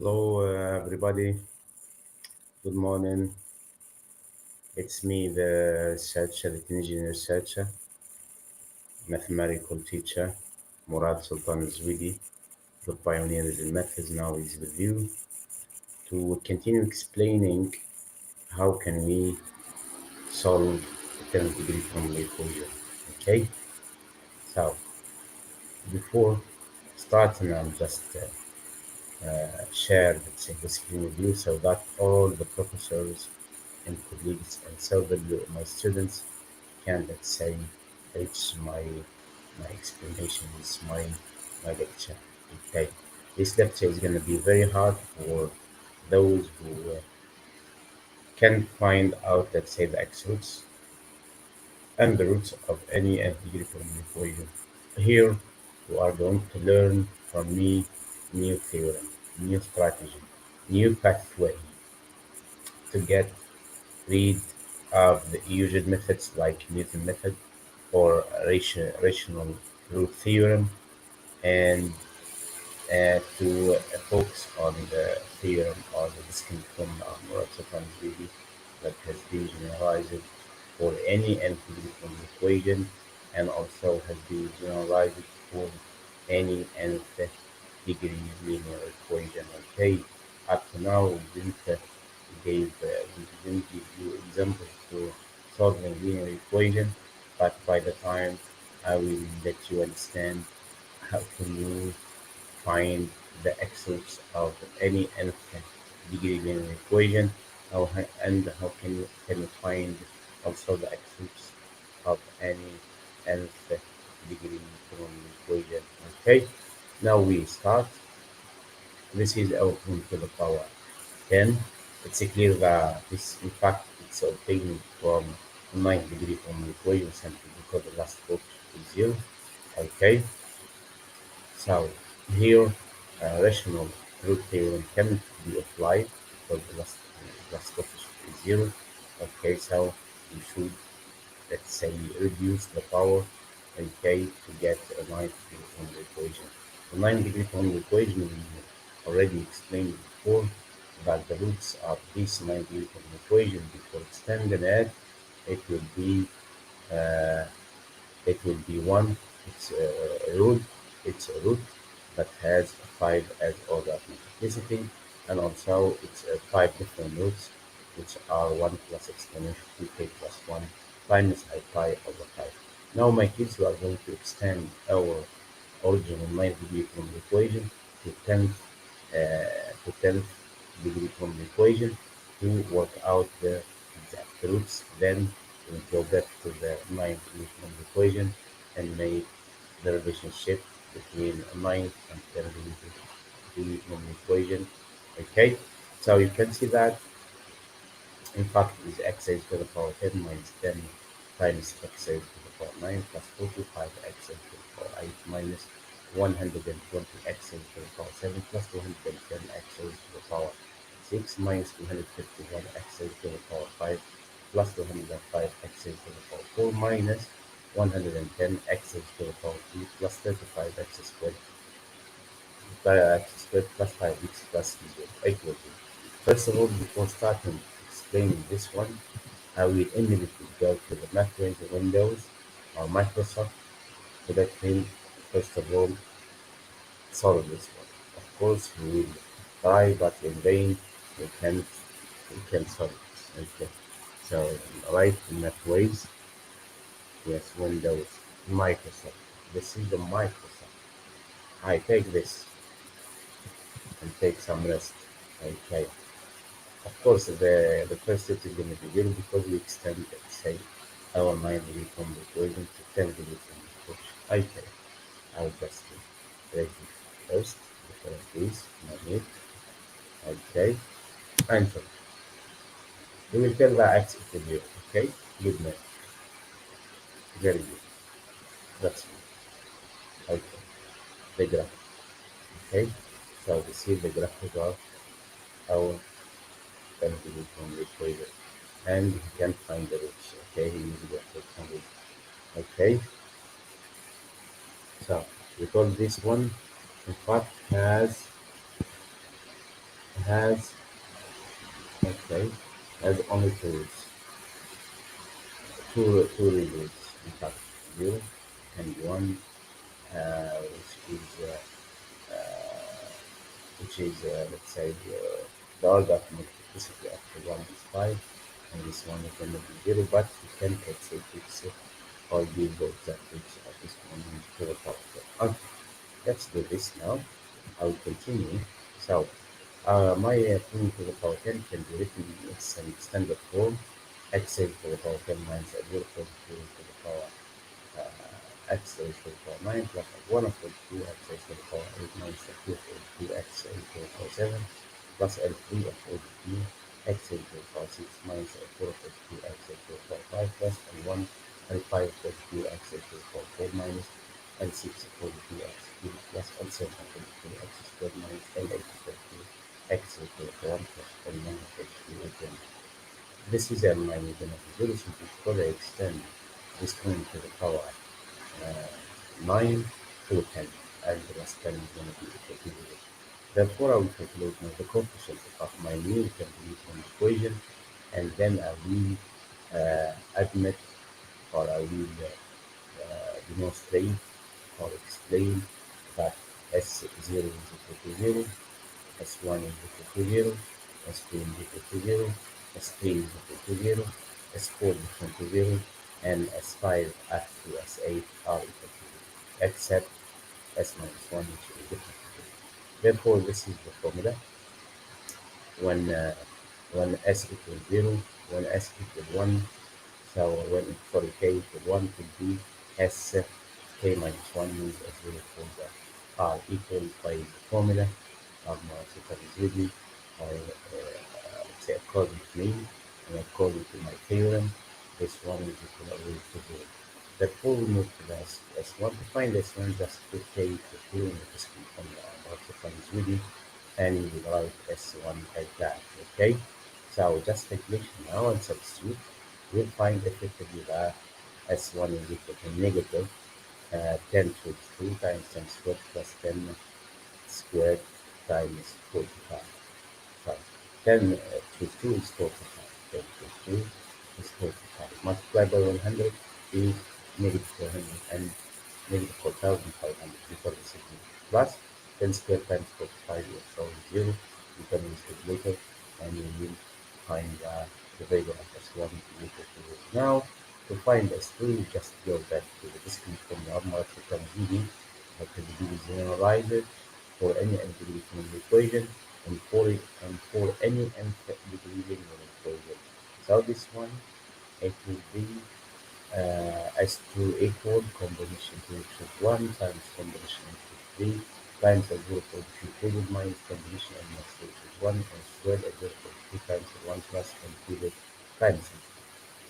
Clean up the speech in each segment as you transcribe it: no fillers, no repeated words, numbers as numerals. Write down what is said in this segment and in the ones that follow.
Hello, everybody. Good morning. It's me, the researcher, the engineer researcher, mathematical teacher, Mourad Sultan Ezouidi, the pioneer in methods. Now is with you to continue explaining how can we solve a 10th degree from the equation. Okay, so before starting, I'm just share the screen with you so that all the professors and colleagues and several my students can, let's say, reach my explanations, my lecture. Okay, this lecture is going to be very hard for those who can find out, let's say, the x roots and the roots of any degree from the equation. Here, you are going to learn from me new theorem, new strategy, new pathway to get rid of the usual methods like Newton method or rational root theorem, and to focus on the theorem or the distinct from Mourad Sultan Ezouidi that has been generalized for any n-degree from the equation, and also has been generalized for any nth degree linear equation. Okay, up to now we didn't give you examples for solving linear equation, but by the time I will let you understand how can you find the x-roots of any nth degree linear equation, and how can you find also the x-roots of any nth degree polynomial equation. Okay, now we start. This is our 10 to the power 10. It's clear that this, in fact, it's obtained from 9 degree from the equation simply because the last book is 0. Okay, so here rational root theorem can be applied because the last coefficient is 0. Okay, so we should, let's say, reduce the power, okay, to get a 9 degree from the equation. The 9 degree from the equation we already explained before that the roots of this 9 degree from the equation before extending it, it will be uh, it will be one. It's a root. It's a root that has 5 as order of multiplicity, and also it's five different roots, which are 1 plus exponential 2k plus 1 minus I pi over 5. Now, my kids, we are going to extend our original 9th degree from the equation to 10th degree from the equation to work out the exact roots. Then we go back to the 9th degree from the equation and make the relationship between 9th and 10th degree from the equation. Okay, so you can see that in fact is x raised to the power 10 minus 10 times x raised to the power 9 plus 45 x raised to the power 8 minus 120 x raised to the power 7 plus 210 x raised to the power 6 minus 251 x raised to the power 5 plus 205 x raised to the power 4 minus 110 x raised to the power 3 plus 35 x squared x squared plus 5x plus 0 equal to. First of all, before starting explaining this one, I will immediately go to the Mac Windows or Microsoft so that can first of all solve this one. Of course, we will try, but in vain. We can solve it. Okay. So right in Mac yes, Windows, Microsoft. This is the Microsoft. I take this and take some rest. Okay. Of course, the first step is going to be zero because we extend, let's say, our 9 degree from the equation to 10 degree from the equation. Okay, I'll just break it first before this, no need. Okay, enter. We will tell the x equal 0. Okay, good man. Very good. That's fine. Okay, the graph. Okay, so we see the graph of our 10 degree from the equation. And he can find the roots. Okay, he uses the roots. Okay, so we call this one in fact has has, okay, has only two results, in fact, 0 and 1, which is let's say, the order of multiplicity after 1 is 5, and this one is going to be 0, but you can, let's say, fix it or give the exact roots of this one to the power. Okay, let's do this now. I will continue. So, my 2 to the power 10 can be written in its standard form, x raised to the power 10 minus 0.2 to the power x raised to the power 9 plus 1 over 2 x raised to the power 8 minus 2 over 2 x raised to the power 7 plus L3 of over 2 x raised to the power 6 minus L4 over 2 x raised to the power 5 plus L1 L5 over 2 x raised to the power 4 minus L6 over 2 x cubed plus L7 over 2 x squared minus L8 over 2 x raised to the power 1 plus L9 over 2 again. This is my resolution to further extend this point to the power 9 to 10, and the rest 10 is going to be equal to 0. Therefore, I will calculate now the coefficients of my new convolution equation, and then I will admit, or I will demonstrate or explain that S0 is equal to 0, S1 is equal to 0, S2 is equal to 0, S3 is equal to 0, S4 is equal to 0, and S5 up to S8 are equal to 0, except S minus 1, which is equal to 0. Therefore, this is the formula when uh, when S equals 0, when S equals 1, so when sorry k equals 1 could be S k minus 1 means S0 for the R equal by the formula of Mourad Sultan Ezouidi, or let's say according to me and according to my theorem, this one is equal always to 0. Therefore, we move to the S1. To find S1, just put k equal to 2 in the discrete formula of Mourad Sultan Ezouidi, and you will write S1 like that. Okay, so just calculation now and substitute. We'll find effectively that S1 is equal to negative 10 to 2 times 10 squared plus 10 squared times 45. So 10 to 2 is 45. 10 to 2 is 45. Multiplied by 100 is negative 400 and negative 4,500 because this is plus 10 squared times 45 is always 0. You can use calculator and you will find the value of S1 is equal to 0. Now, to find S2, you just go back to the discrete formula of multiple GD, but the GD is generalized for any degree linear equation and for any degree linear equation. So this one, it will be S2 equal combination to equals 1 times combination equals 3 times a 0.3 cubed minus combination and next equals 1 and squared at 0.3 times 1 plus and cubed times it.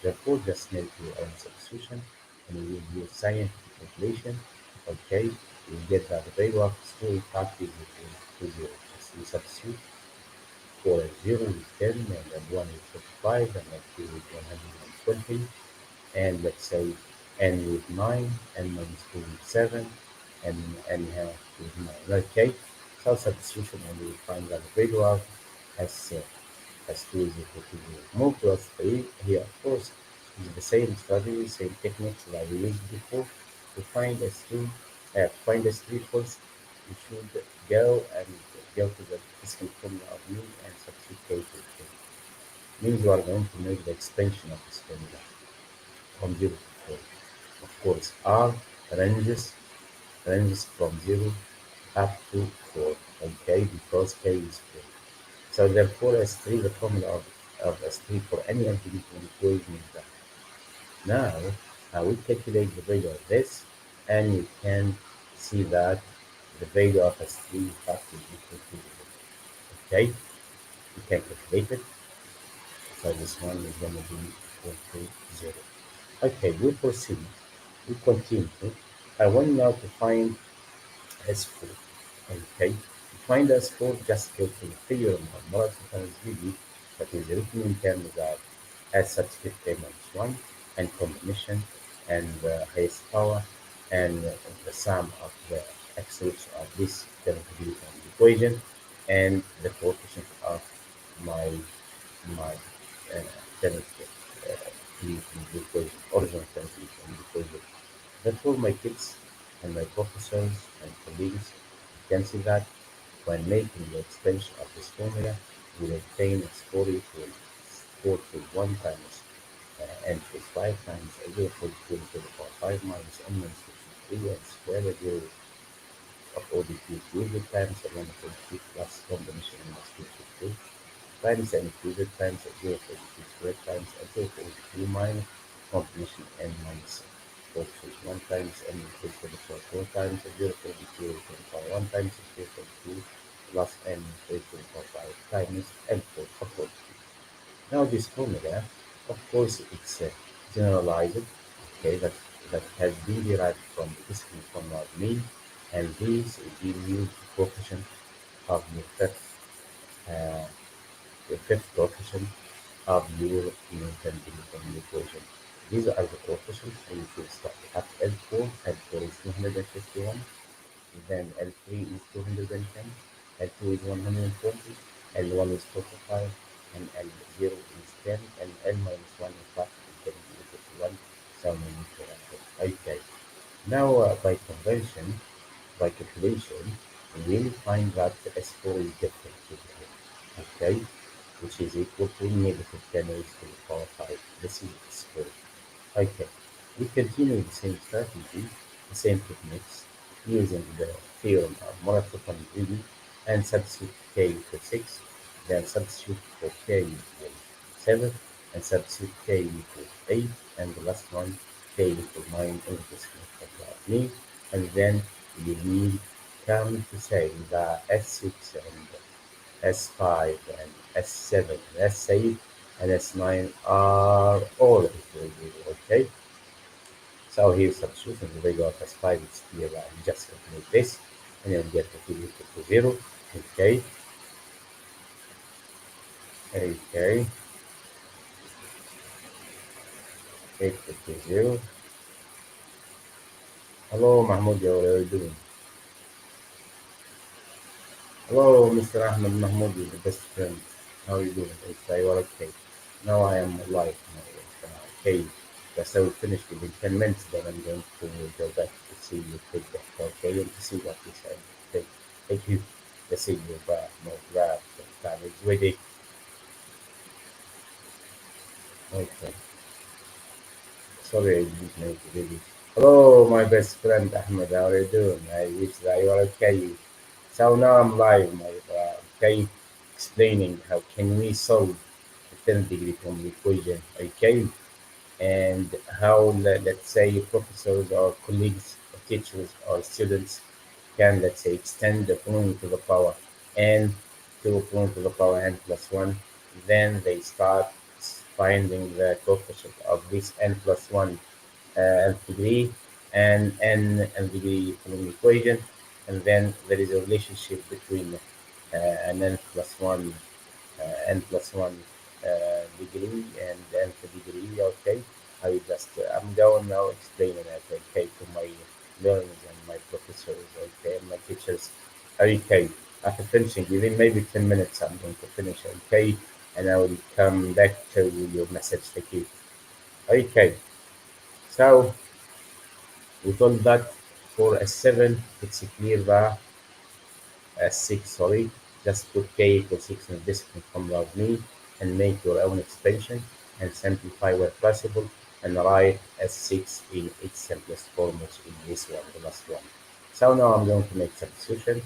Therefore, just make your own substitution and we will use scientific calculation. Okay, you will get that the value of S2 in fact is equal to 0. Just we substitute for 0 is 10 and then 1 is 45 and then 2 is 120 and let's say n with 9, n minus 2 with 7, and n half with 9. Okay, so substitution and we will find that the value of S, S2 is equal to 0. Move to S3. Here, of course, it's the same strategy, same techniques that we used before. To find S2, to find S3 first, we should go to the discrete formula of mu and substitute k to k. Means you are going to make the expansion of this formula from 0 to 4. Of course, R ranges from 0 up to 4, okay, because k is 4. So therefore, S3, the formula of S3 for any integral equation is that. Now, I will calculate the value of this, and you can see that the value of S3 in fact is equal to 0. Okay, you can calculate it. So this one is going to be equal to 0. Okay, we proceed. We continue. I want now to find S4. Okay, to find S4, just go to the theorem of Mourad Sultan Ezouidi that is written in terms of S subscript k minus 1 and combination and the highest power and the sum of the x roots of this term equation and the coefficients of my kids and my professors and colleagues, you can see that when making the extension of this formula, we obtain a score equal to 1 times n plus 5 times a 0 equal to the power 5 minus n minus 3 and square the 0 of ODQ cubed times the 1 equal to plus combination minus 2 to 2 times n cubed times a 0 equal to squared times a 0 equal to minus combination n minus 4 to 1 times n equal to the power 4 times a 0 equal to 0 to the power 1 times a 0 equal to 2 plus n equal to the power 5 times n for upward. Now this formula, of course, it's generalized, okay, that has been derived from the discrete formula of mean, and these give you the coefficient of your uh, fifth coefficient of your Newton differential equation. These are the coefficients, and you should start at L4. L4 is 251, then L3 is 210, L2 is 120, L1 is 45, and L0 is 10, and L minus 1 in fact is going to be equal to 1, so we need to write it. Okay. Now, by convention, by calculation, we will find that the S4 is different to the okay, which is equal to negative 10 raised to the power 5. This is S4. Okay, we continue the same strategy, the same techniques, using the theorem of Mourad Sultan Ezouidi and substitute k equal 6, then substitute for k equal 7, and substitute k equal 8, and the last one k equal 9 in this me, and then you will come to say that S6 and S5 and S7 and S8 and S9 are all equal to 0, okay? So here's substitution. The value of S5 is here. Just calculate this, and then get the value equal to 0. Okay, okay, equal to 0. Hello, Mahmoud, how are you doing? Hello, Mr. Ahmed Mahmoud, the best friend. How are you doing? It's you are okay. Now I am live. Okay, just I will finish within 10 minutes, then I'm going to go back to see you take that. Okay, and to see what you said. Okay, thank you. Let's see you back. Mourad Sultan Ezouidi. Okay, sorry, I didn't make it really. Hello, my best friend Ahmed. How are you doing? I wish that you are okay. So now I'm live, my okay, explaining how can we solve the 10th degree from the equation, okay, and how let's say professors or colleagues, or teachers or students can let's say extend the polynomial to the power n to a polynomial to the power n plus 1. Then they start finding the coefficient of this n plus 1 nth degree and nth degree polynomial equation, and then there is a relationship between an n plus 1 n plus 1 degree and nth degree. Okay, I just I'm going now explaining that, okay, to my learners and my professors, okay, and my teachers. Okay, after finishing within maybe 10 minutes I'm going to finish, okay, and I will come back to your message. Thank you. Okay, so we told that for a 7 it's clear that 6, sorry, just put k equals 6 in this formula of me and make your own expansion and simplify where possible and write S6 in its simplest form, which is this one, the last one. So now I'm going to make substitution,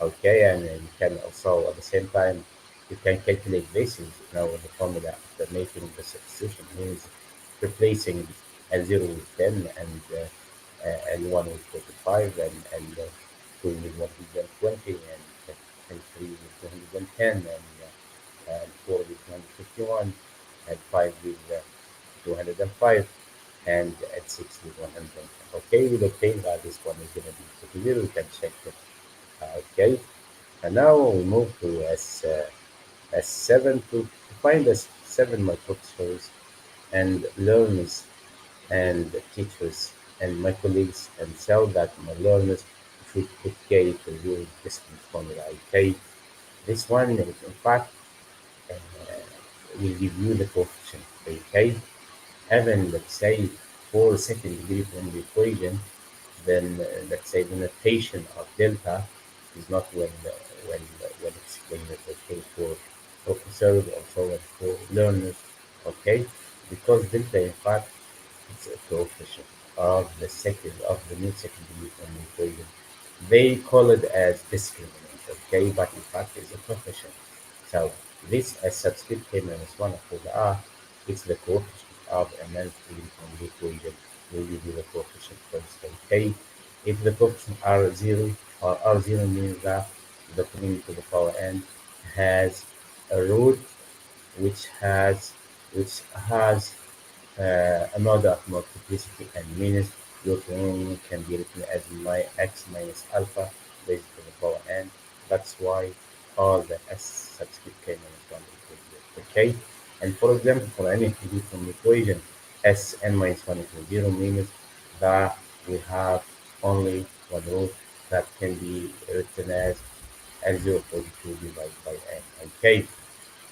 okay, and you can also at the same time you can calculate this is the formula after making the substitution means replacing L0 with 10 and L1 with 45 and 2 with 120 and 3 with 210 and 4 with 251 and 5 with 205 and 6 with 110. Okay, we obtain that this one is going to be equal to 0. We can check it. Okay, and now we move to S7 to find S7 microprocessors and learners and teachers and my colleagues, and so that my learners should put K to use this formula. Okay, this one is in fact uh, will give you the coefficient. Okay, having let's say 4 second degree from the equation, then let's say the notation of delta is not when explained, okay, for professors, also for learners, okay, because delta in fact it's a coefficient of the new second Newton equation. They call it as discriminant, okay, but in fact it's a coefficient. So this as subscript k minus 1 of the r is the coefficient of a non-degree from the equation. We will do the coefficient first, okay? If the coefficients are 0, or r0 means that the polynomial to the power n has a root which has a order of multiplicity and means your polynomial can be written as x minus alpha raised to the power n. That's why all the s subscript k minus 1 equals 0. Okay? And for example, for any from equation s n minus 1 equals 0 means that we have only one root that can be written as L0 42 divided by n. Okay?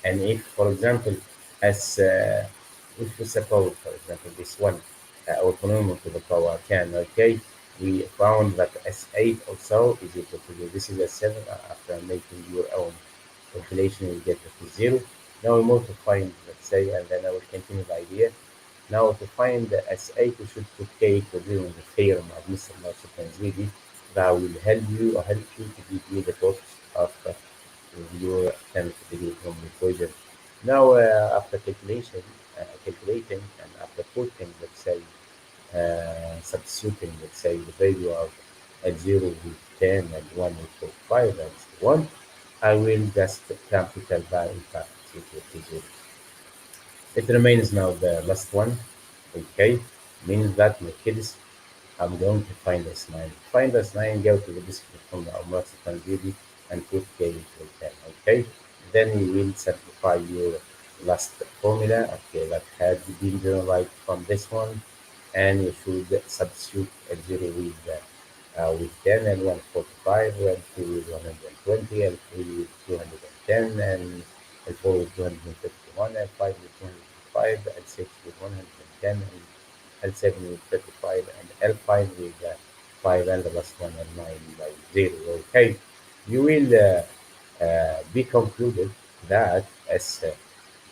And if, for example, as if we suppose, for example, this one, our polynomial to the power 10, okay, we found that S8 also is equal to 0. This is S7 after making your own calculation, you get it to 0. Now we move to find, let's say, and then I will continue the idea. Now to find the S8, we should put K equal 0 in the theorem of Mr. Mourad Sultan Ezouidi that will help you to give you the cost of your degree from the equation. Now, after calculating, and after putting, let's say, substituting, let's say, the value of L0 with 10 and 1 with 5 and so on, I will just capital that in fact it's equal to 0. It remains now the last one, okay, means that my kids, I'm going to find S9. Find S9, go to the description from the Mourad Sultan Ezouidi and put K equal 10, okay? Then you will simplify your last formula, okay, that has been generalized from this one, and you should substitute L0 with 10 and 145, and 2 with 120, and 3 with 210, and 4 with 251, and 5 with 205, and 6 with 110, and L7 with 35, and L5 with 5, and the last one and 9 by 0. Okay, you will be concluded that S9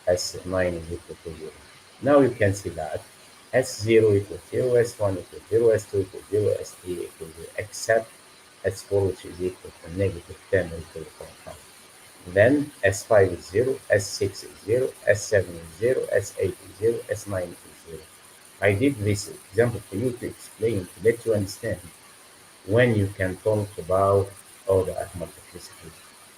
is equal to 0. Now you can see that S0 equals 0, S1 equals 0, S2 equals 0, S3 equals 0, except S4, which is equal to negative 10 raised to the power 5. Then S5 is 0, S6 is 0, S7 is 0, S8 is 0, S9 is 0. I did this example for you to explain, to let you understand when you can talk about order of multiplicity.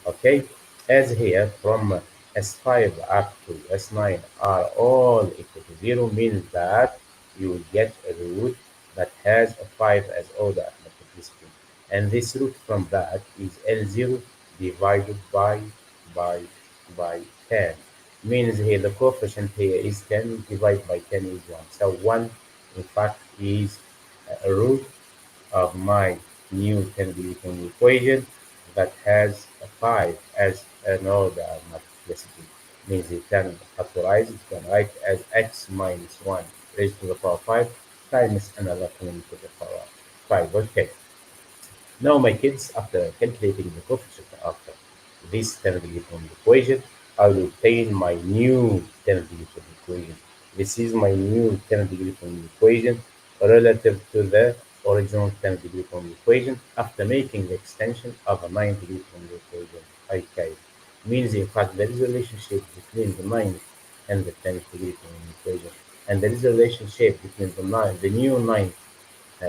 Okay, as here from S5 up to S9 are all equal to 0 means that you will get a root that has a 5 as order of multiplicity. And this root from that is L0 divided by by 10. Means here the coefficient here is 10 divided by 10 is 1. So 1 in fact is a root of my new 10 division equation that has a 5 as an order of multiplicity. Means you can factorize it, you can write as x minus 1 raised to the power 5 times another 20 to the power 5. Okay. Now, my kids, after calculating the coefficient of this 10 division equation, I will obtain my new 10 division equation. This is my new 10 division equation relative to the original 10 division equation after making the extension of a 9 division equation. Okay, means in fact there is a relationship between the 9 and the 10 division equation, and there is a relationship between the new 9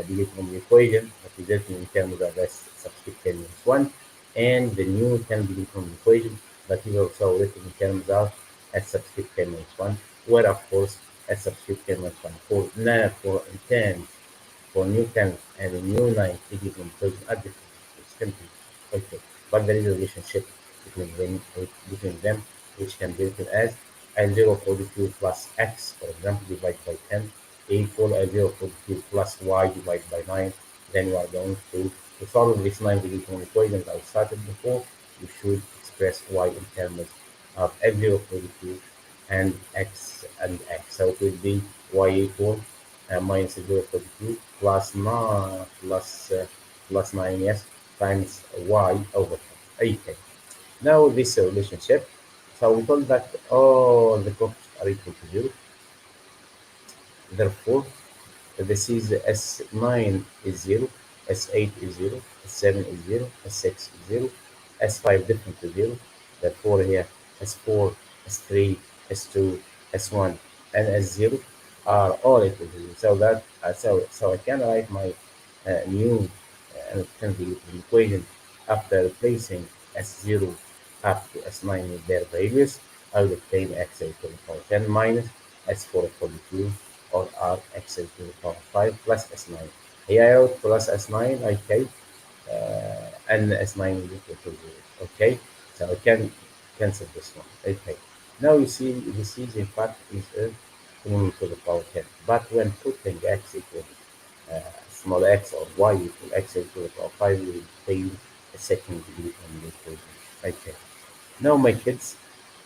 delete from the equation, representing in terms of s subscript k minus 1, and the new 10 delete from the equation that is also written in terms of s subscript k minus 1, where of course s subscript k minus 1 for 9 for 10 for new 10 and the new 9 delete from the equation are different. It's simply okay. But there is a relationship between them which can be written as L042 plus x, for example, divided by 10 equal L042 plus y divided by 9. Then you are going to solve this 9 division equation that I started before. You should express y in terms of L042 and x. So it will be y equal minus 0.2 plus 9 plus 9, yes, times y over 10. Okay. Now this relationship, so we call that all the coefficients are equal to 0. Therefore, this is S9 is 0, S8 is 0, S7 is 0, S6 is 0, S5 different to 0. Therefore, here S4, S3, S2, S1, and S0 are all equal to 0. So that so I can write my new equation after replacing S0 up to S9 with their values. I will obtain x equal to the power 10 minus S4 equal to 2 or R x equal to the power 5 plus S9. Here I wrote plus S9, okay, and S9 is equal to 0. Okay, so I can cancel this one. Okay, now you see this is in fact is to the power 10. But when putting x equal small x or y equal x equal to the power 5, we will obtain a second degree from the equation. Okay, now my kids,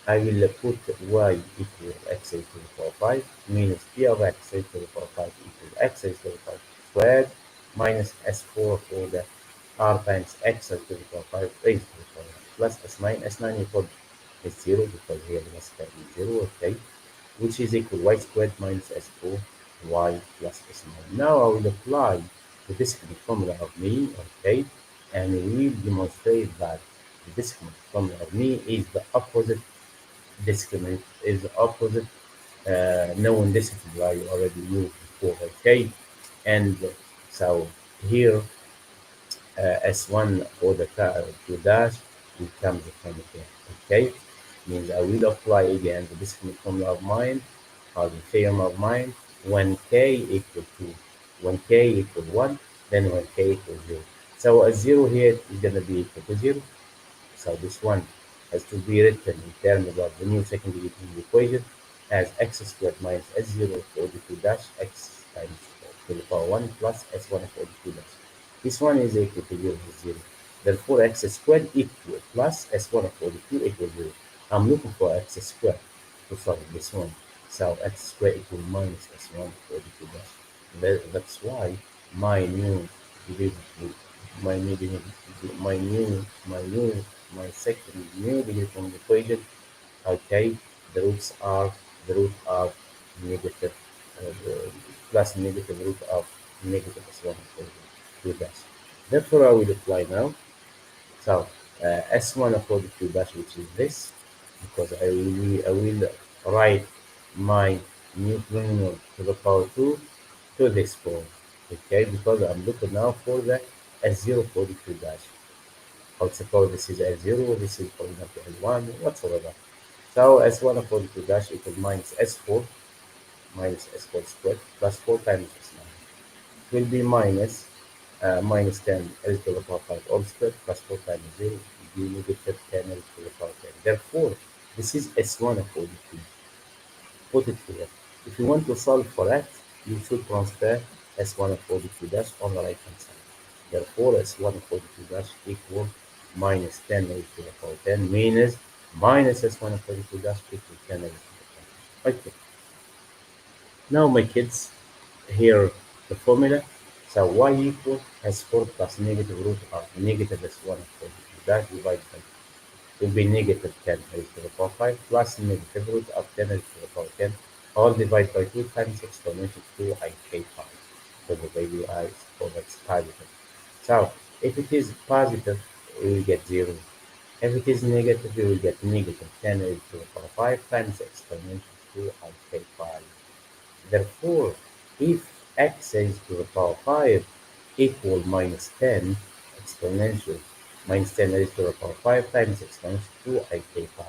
I will put y equal x equal to the power 5 minus p of x equal to the power 5 equals x equal to the power squared minus s4 for the r times x equal to the power 5 raised to the power 1 plus s9. S9 equal is 0 because here the term is 0, okay, which is equal y squared minus s4 y plus s9. Now I will apply the discrete formula of me, okay, and we will demonstrate that the discrete formula of me is the opposite discriminant is the opposite known discipline I already used before, okay? And so here S1 for the two dash becomes from here, okay? Means I will apply again the discrete formula of mine or the theorem of mine when k equal to when k equal 1, then when k equals 0. So a 0 here is going to be equal to 0. So this one has to be written in terms of the new second degree equation as x squared minus s0 for the 2 dash x times to the power 1 plus s1 for the 2 dash. This one is equal to 0 is 0. Therefore, x squared equal plus s1 for the 2 equals 0. I'm looking for x squared to solve this one. So x squared equal minus s1 for the 2 dash. That's why my new derivative, my new derivative, my second new degree from the equation, okay, the roots are the root of negative plus negative root of negative s1 equal to 2 dash. Therefore, I will apply now. So s1 equal to 2 dash, which is this, because I will write my new polynomial to the power 2 to this form, okay, because I'm looking now for the s0 for the 2 dash. I'll suppose this is S0, this is for example S1, whatsoever. So S1 for the 2 dash equals minus S4 squared plus 4 times S9. It will be minus 10 raised to the power 5 all squared plus 4 times 0 will be negative 10 raised to the power 10. Therefore, this is S1 for the 2. Put it here. If you want to solve for x, you should transfer S1 for the 2 dash on the right hand side. Therefore, S1 for the 2 dash equals minus 10 raised to the power 10 minus minus S1 for the 2 dash equals 10 raised to the power 10. Okay. Now, my kids, here the formula. So y equals S4 plus negative root of negative S1 for the 2 dash divided by will be negative 10 raised to the power 5 plus negative root of 10 raised to the power 10 all divided by 2 times exponential 2 I k 5. So the value I is always positive. So if it is positive, we will get 0. If it is negative, we will get negative 10 raised to the power 5 times exponential 2 I k 5. Therefore, if x raised to the power 5 equal minus 10 exponential minus 10 raised to the power 5 times exponential 2 I k 5.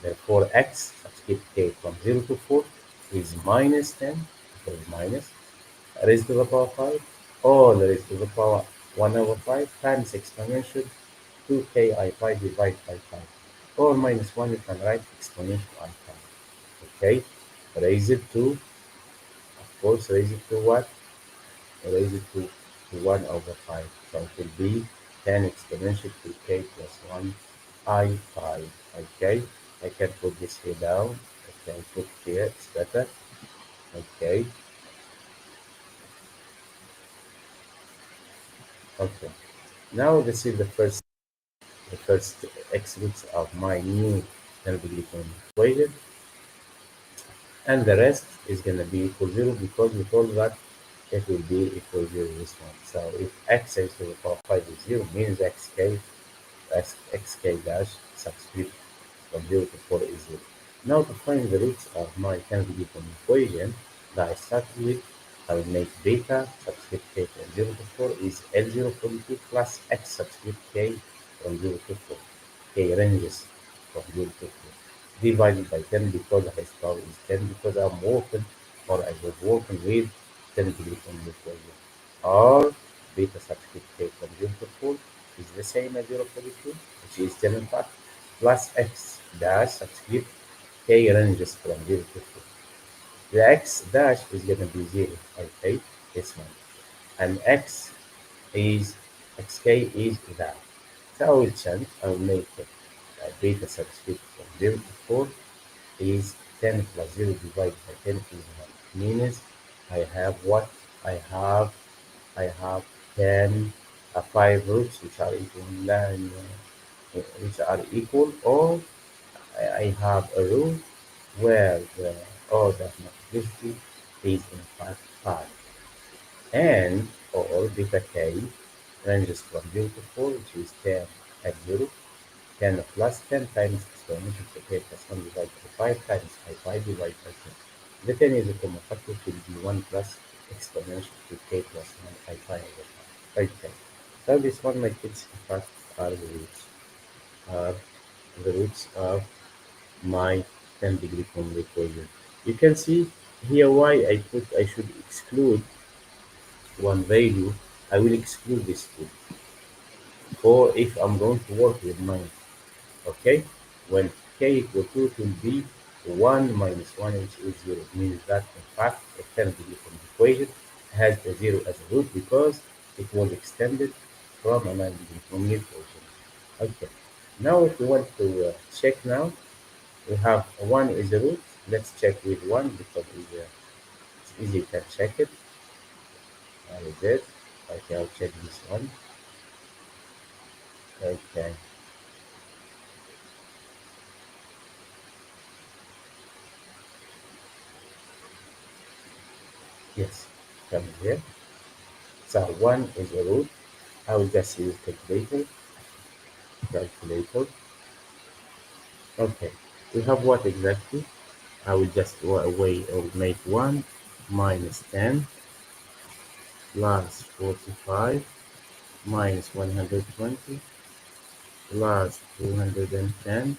Therefore, x, substitute k from 0 to 4 is minus 10, because minus raised to the power 5, all raised to the power 1 over 5 times exponential 2k I5 divided by 5. Or minus 1, you can write exponential I5. Okay, raise it to, of course, raise it to what? Raise it to 1 over 5. So it will be 10 exponential to k plus 1 I5. Okay, I can put this here down. I can put here, it's better. Okay, Okay. Now this is the first x roots of my new Canadian equation, and the rest is going to be equal 0 because we told that it will be equal 0 this one. So if x raised to the power 5 is 0 means xk dash subscript from 0 to 4 is 0. Now to find the roots of my Canadian equation that I started with, I will make beta subscript k from 0 to 4 is L0 42 plus x subscript k from 0 to 4. K ranges from 0 to 4 divided by 10 because the highest power is 10 because I'm working or I was working with 10 degree from the equation. Or beta subscript k from 0 to 4 is the same as 0 42, which is 10 in fact, plus x dash subscript k ranges from 0 to 4. The x dash is going to be 0, okay, this one. And is xk is that. So I will change, I will make it beta subscript from 0 to 4 is 10 plus 0 divided by 10 is 1. Means I have what? I have I have 10 5 roots which are equal which are equal, or I have a rule where the order of multiplicity is in fact 5, and or beta k ranges from 0 to 4, which is 10 at 0, 10 plus 10 times exponential to k plus 1 divided by 5 times I5 divided by 10. The 10 is a common factor to be 1 plus exponential to k plus 1 I5 over 5. Okay. So this one, my kids, in fact, are are the roots of my 10 degree from the equation. You can see here why I should exclude one value. I will exclude this two. For if I'm going to work with mine, okay, when k equal 2, it will be 1 minus 1, which is 0. Means that in fact a 10 degree from the equation has a 0 as a root because it was extended from a 9 degree from the equation. Okay. Now if we want to check now, we have 1 is a root. Let's check with 1 because it's easy, you can check it. That is it. Okay, I'll check this one. Okay, yes, come here. So 1 is a root. I will just use calculator. Okay, we have what exactly? I will just away or make 1 minus 10 plus 45 minus 120 plus 210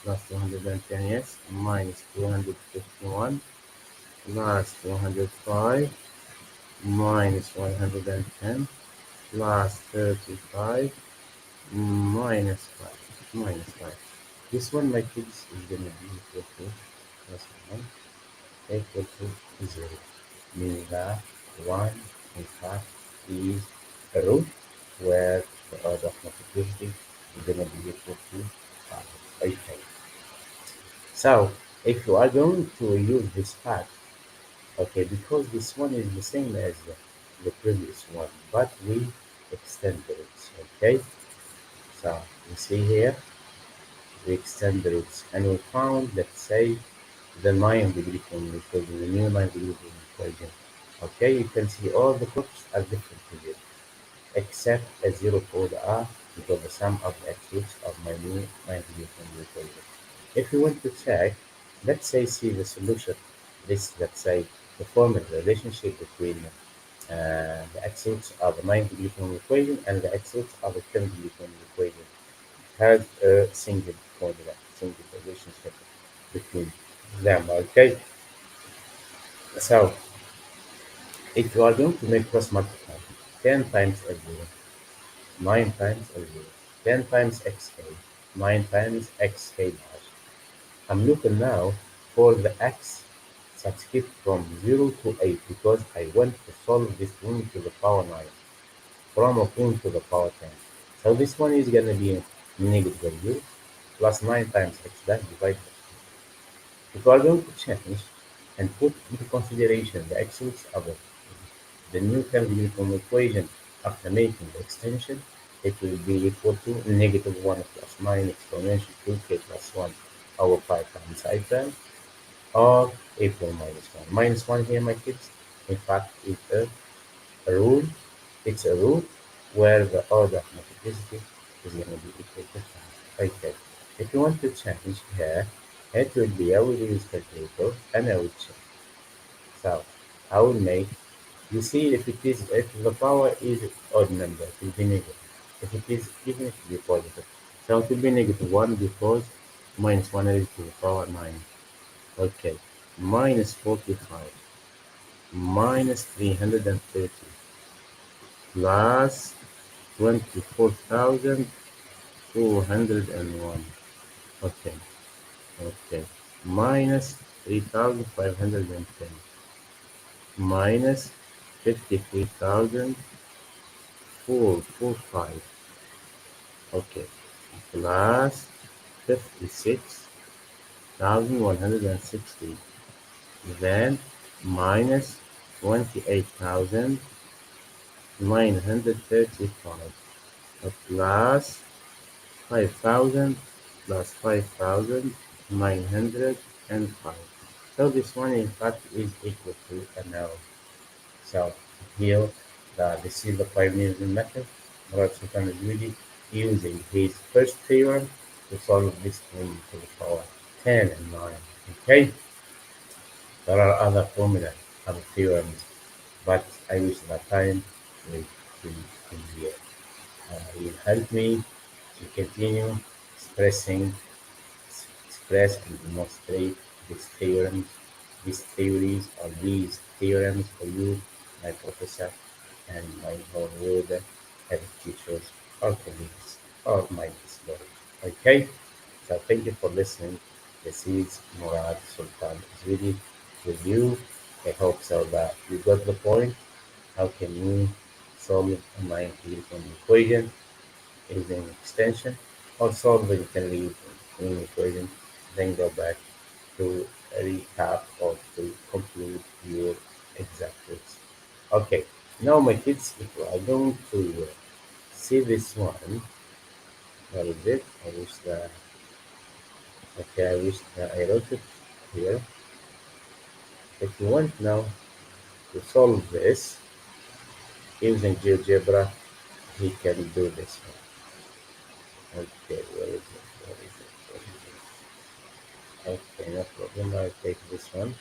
plus 210, yes, minus 251 plus 205 minus 110 plus 35 minus 5 minus 5. This one, my kids, is going to be equal to plus 1 equal to 0. Meaning that 1 in fact is a root where the order of multiplicity is going to be equal to 5. Okay. So if you are going to use this fact, okay, because this one is the same as the previous one, but we extend the roots, okay? So you see here, we extend the roots, and we found, let's say, the 9 degree from the equation, the new 9 degree from the equation. Okay, you can see all the groups are different here, except a 0 for the R, because the sum of the roots of my new 9 degree from the equation. If you want to check, let's say, see the solution, this, let's say, the formula, the relationship between the x roots of a 9 degree from the equation and the x roots of a 10 degree from the equation has a single formula, single relationship between them. Okay, so if you are going to make cross multiply 10 times L0, 9 times L0, 10 times xk, 9 times xk dash. I'm looking now for the x subscript from 0 to 8 because I want to solve this one to the power 9 from a 10 to the power 10. So this one is going to be negative value plus 9 times x dash divided by. If you are going to change and put into consideration the x roots of the new term from equation After making the extension, it will be equal to negative 1 plus 9 exponential 2k plus 1 over 5 times I prime or equal minus 1. Minus 1 here, my kids, in fact, is a rule. It's a rule where the order of multiplicity is going to be equal to 5. Okay. If you want to change here, it will be, I will use calculator and I will check. So I will make, you see, if the power is odd number, it will be negative. If it is even, it will be positive. So it will be negative 1 because minus 1 is to the power 9. Okay. Minus 45 minus 330 plus 24,201. Okay. Okay. Minus 3,510 minus 53,445. Okay. Plus 56,160. Then minus 28,935. Plus 5,000 plus 5,905. So this one in fact is equal to an hour. So here, this is the polynomial method. Mourad Sultan Ezouidi using his first theorem to solve this one to the power 10 and 9. Okay, there are other formulas, other theorems, but I wish that time will be here. It will help me to continue expressing, express and demonstrate these theorems, these theories, or these theorems for you, my professor, and my whole world head teachers or colleagues or my disability. Okay, so thank you for listening. This is Mourad Sultan Ezouidi with you. I hope so that you got the point. How can you solve a nine-equation equation using extension or solving can leave in equation, then go back to recap or to conclude your exact. Okay, now my kids, if we are going to see this one, what is it? I wish that, okay, I wish that I wrote it here. If you want now to solve this using GeoGebra, he can do this one. Okay, where is it? Where is it? Where is it? Okay, no problem. I'll take this one.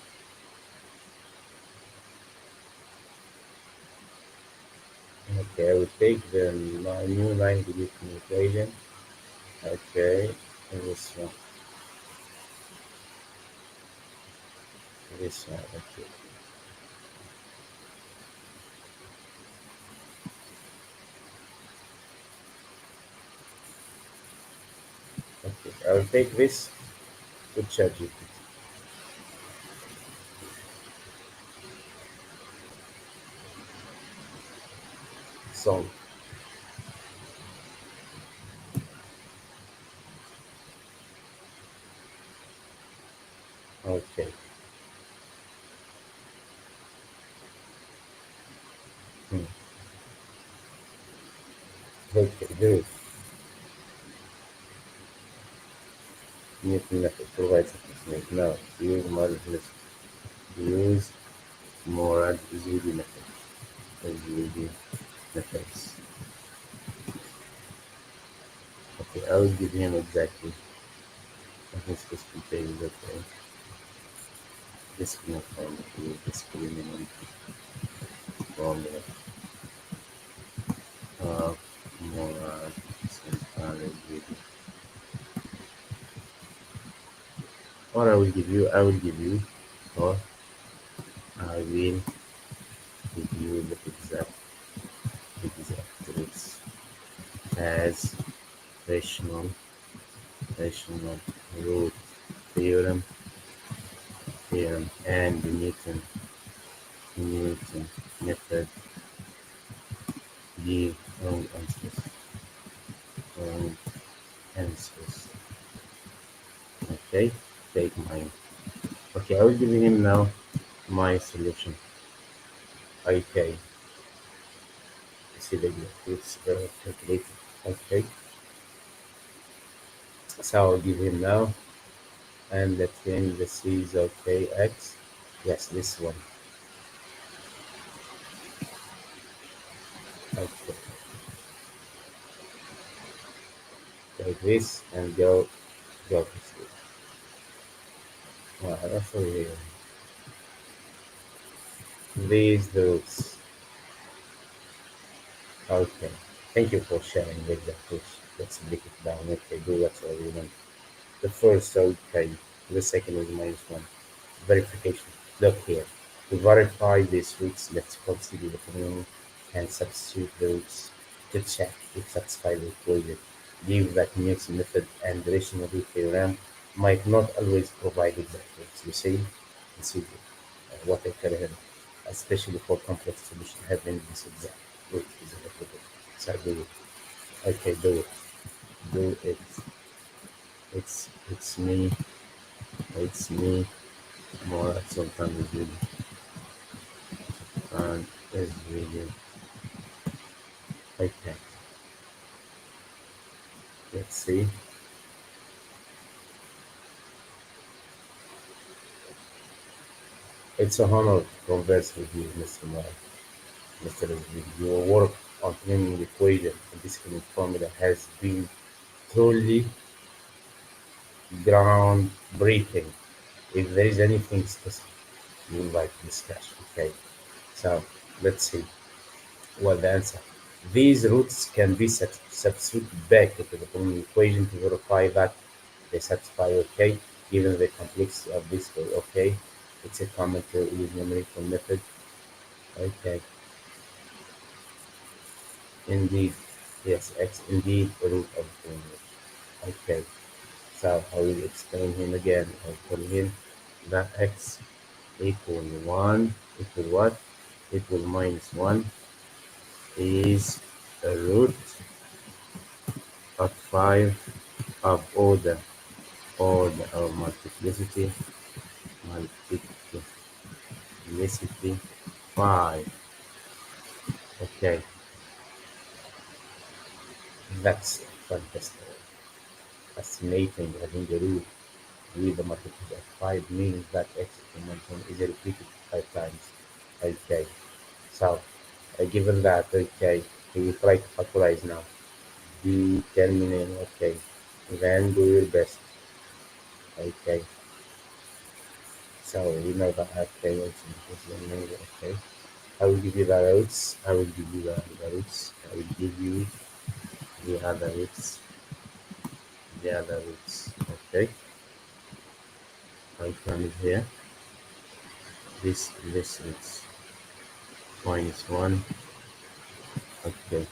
Okay, I will take the new line division equation. Okay, and this one. Okay. Okay, I will take this to ChatGPT. So, okay. Hmm. Okay, good. Newton method provides a technique. Now, use Mourad Sultan method. Ezouidi methods. Okay, I will give him exactly. I think this page is okay. This can find this minimum formula of Mourad Sultan Ezouidi. Or I will give you, or I will give you the exact roots as rational rational root theorem and the Newton method give wrong answers. Okay, take mine. Okay, I will give him now my solution. Okay, see the fruits calculated. Okay, so I'll give him now and let him the C is okay X. Yes, this one. Okay, take this and go to sleep. Also here. These roots. Okay. Thank you for sharing with the coach. Let's break it down. Okay, do what's all you want. The first, okay. The second is -1. Verification. Look here. To verify these roots, let's consider the polynomial and substitute the roots to check if satisfy the equation. Leave that Newton's method and the rational root theorem might not always provide exact roots. You see? This is what I tell him, especially for complex solution, having this exact root is applicable. So do it. Okay, do it. Do it. It's me. It's me. Mourad Sultan Ezouidi. And is really okay. Let's see. It's an honor to converse with you, Mr. Mourad. Mr. Ezouidi. Your work on framing the equation and discipline formula has been truly groundbreaking. If there is anything specific you would like to discuss, okay. So let's see what the answer. These roots can be substituted back into the polynomial equation to verify that they satisfy okay, given the complexity of this okay. It's a common to use numerical method. Okay, indeed, yes, x indeed a root of the polynomial. Okay, so I will explain him again. I'll tell him that x equal 1 equal what? Equal -1 is a root of 5 of order of multiplicity 5. Okay, that's fantastic. Fascinating. Having a root with the multiplicity of 5 means that x momentum is repeated 5 times. Okay, so given that, okay, we will try to factorize now. Determining, okay, then do your best. Okay, so we know that okay, okay. I will give you the routes. I will give you the routes. I will give you the other routes. The other routes. Okay. Icon is here. This is -1. Okay.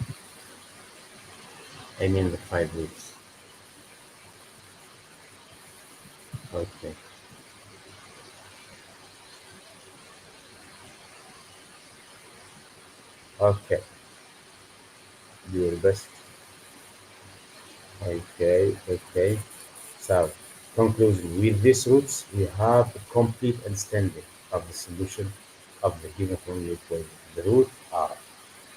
I mean the 5 routes. Okay. Okay. Do your best. Okay. Okay. So, conclusion, with these roots, we have a complete understanding of the solution of the given formula equation. The root are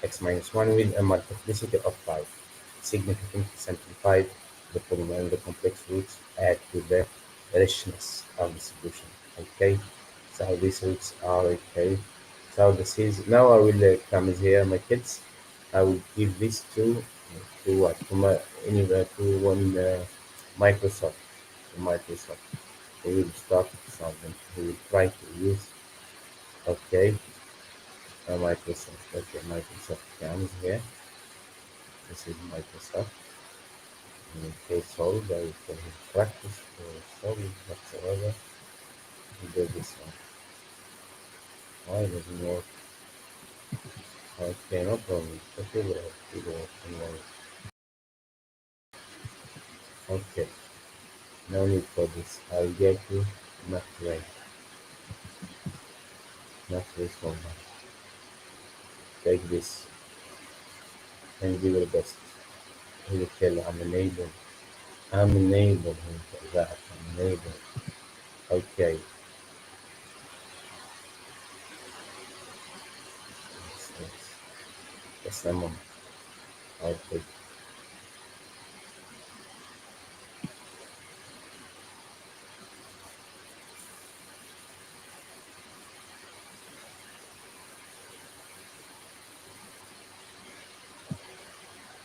x-1 with a multiplicity of 5. Significantly simplified the polynomial, the complex roots add to the richness of the solution. Okay, so these roots are okay. So this is, now I will come here, my kids. I will give this to what? To my anywhere to one Microsoft. Microsoft. We will start something. We will try to use. Okay, Microsoft. Okay, Microsoft comes here. This is Microsoft. In case solved, I will practice for solving whatsoever. We do this one. Why doesn't work? Okay, no problem. Okay, we will work. Okay, no need for this. I'll get you not right. Not this one. Take this and do your best. He will tell you, I'm unable. I'm unable. He will tell that. I'm unable. Okay. Yes, yes. Just a moment. output.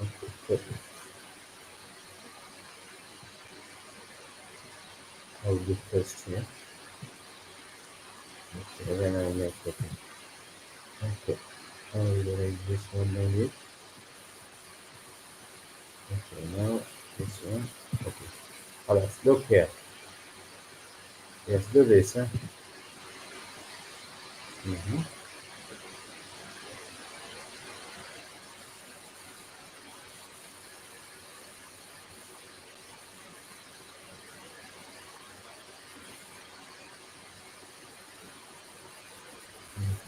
Okay, good. I'll do first here. Okay, then I'll make copy. Okay, I'll write this one maybe. Okay, now this one. Okay, خلاص look here. Yes, do this, huh? Mm-hmm.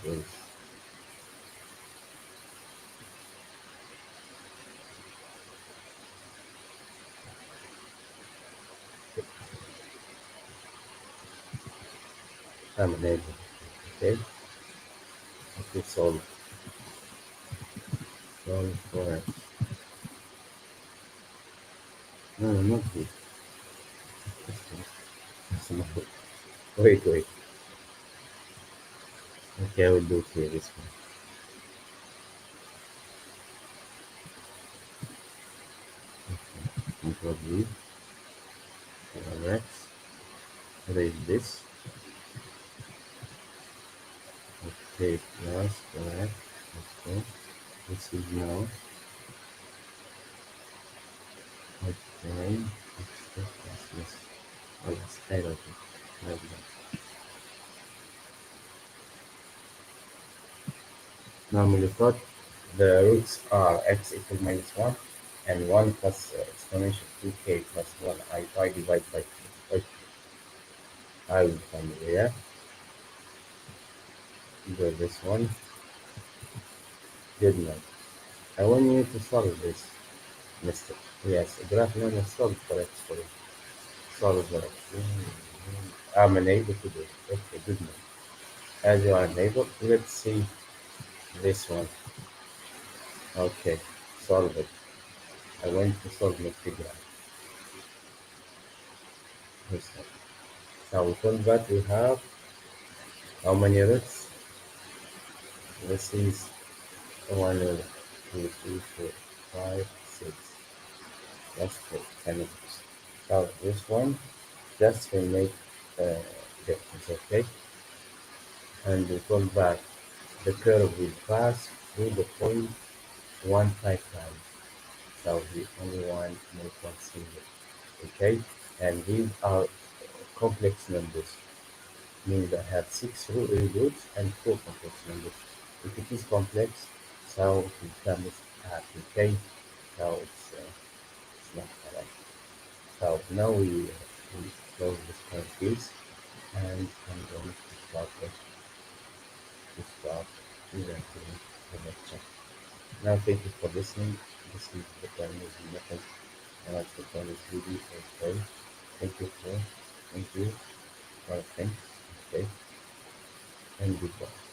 Yes. I'm unable. Okay, okay, solve for it. No, no, not this. Small. Wait. Okay, I will do here this one. Control V, X, erase this. Okay, plus, correct. Okay, this is now. Okay, plus this. Oh, yes, I got it. Like that. Normally thought the roots are x equal minus 1 and 1 plus exponential 2k plus 1 I divide by 2. Okay, I will find it here. Do this one. Good night. I want you to solve this, mister. Yes, graph none is solved for x for it. Solve for x. I'm unable to do it. Okay, good night. As you are unable, let's see this one. Okay, solve it. I want to solve the figure. This one. So from that we have how many roots? This is 1, 2, 3, 4, 5, 6. That's 4. 10 roots. So this one just will make uh, difference, okay? And we come back. The curve will pass through the point 1 5 times. So we only want make one single. Okay? And these are complex numbers. Means I have six real roots and four complex numbers. If it is complex, so it becomes okay. So it's not correct. So now we close this parenthesis and I'm going to start to start presenting the lecture. Now thank you for listening. This is the primary method. Mourad Sultan Ezouidi. Okay. Thank you for listening. Okay, and goodbye.